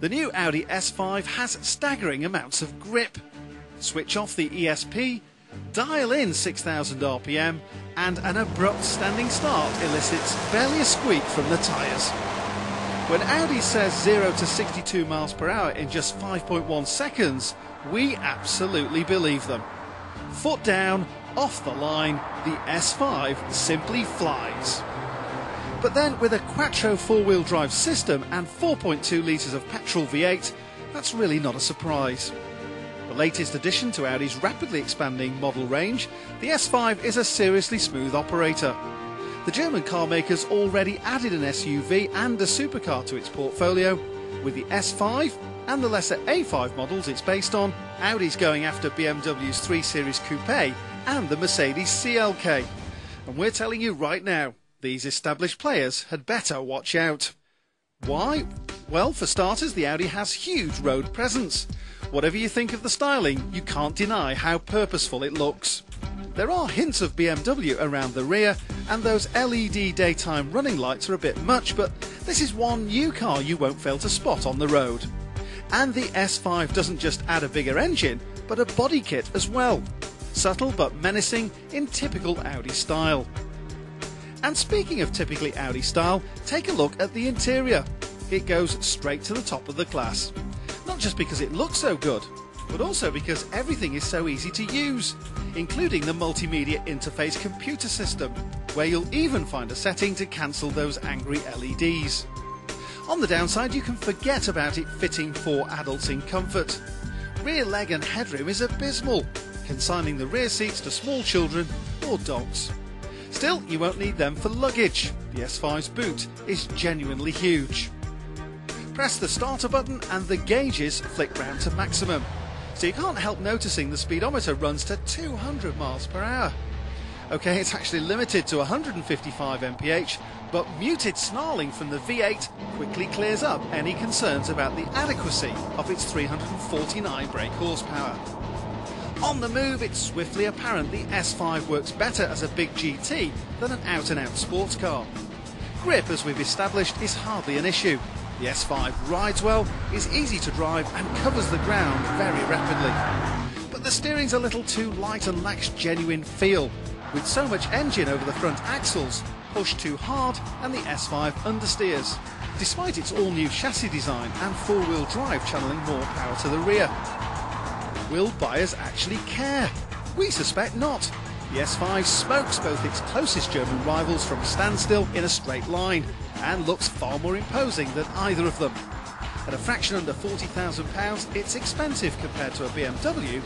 The new Audi S5 has staggering amounts of grip. Switch off the ESP, dial in 6,000 RPM, and an abrupt standing start elicits barely a squeak from the tyres. When Audi says 0 to 62 miles per hour in just 5.1 seconds, we absolutely believe them. Foot down, off the line, the S5 simply flies. But then, with a Quattro four-wheel drive system and 4.2 litres of petrol V8, that's really not a surprise. The latest addition to Audi's rapidly expanding model range, the S5 is a seriously smooth operator. The German car makers already added an SUV and a supercar to its portfolio. With the S5 and the lesser A5 models it's based on, Audi's going after BMW's 3 Series Coupe and the Mercedes CLK. And we're telling you right now, these established players had better watch out. Why? Well, for starters, the Audi has huge road presence. Whatever you think of the styling, you can't deny how purposeful it looks. There are hints of BMW around the rear, and those LED daytime running lights are a bit much, but this is one new car you won't fail to spot on the road. And the S5 doesn't just add a bigger engine, but a body kit as well. Subtle but menacing in typical Audi style. And speaking of typically Audi style, take a look at the interior. It goes straight to the top of the class. Not just because it looks so good, but also because everything is so easy to use, including the multimedia interface computer system, where you'll even find a setting to cancel those angry LEDs. On the downside, you can forget about it fitting 4 adults in comfort. Rear leg and headroom is abysmal, consigning the rear seats to small children or dogs. Still, you won't need them for luggage. The S5's boot is genuinely huge. Press the starter button and the gauges flick round to maximum, so you can't help noticing the speedometer runs to 200 miles per hour. Okay, it's actually limited to 155 mph, but muted snarling from the V8 quickly clears up any concerns about the adequacy of its 349 brake horsepower. On the move, it's swiftly apparent the S5 works better as a big GT than an out-and-out sports car. Grip, as we've established, is hardly an issue. The S5 rides well, is easy to drive and covers the ground very rapidly. But the steering's a little too light and lacks genuine feel. With so much engine over the front axles, push too hard and the S5 understeers, despite its all-new chassis design and four-wheel drive channeling more power to the rear. Will buyers actually care? We suspect not. The S5 smokes both its closest German rivals from a standstill in a straight line and looks far more imposing than either of them. At a fraction under £40,000, it's expensive compared to a BMW,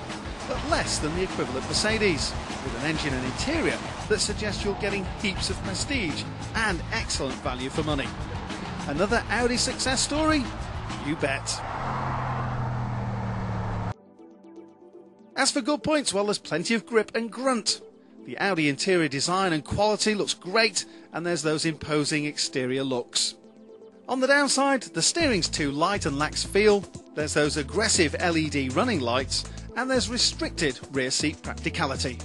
but less than the equivalent Mercedes, with an engine and interior that suggests you're getting heaps of prestige and excellent value for money. Another Audi success story? You bet. As for good points, well, there's plenty of grip and grunt. The Audi interior design and quality looks great, and there's those imposing exterior looks. On the downside, the steering's too light and lacks feel, there's those aggressive LED running lights, and there's restricted rear seat practicality.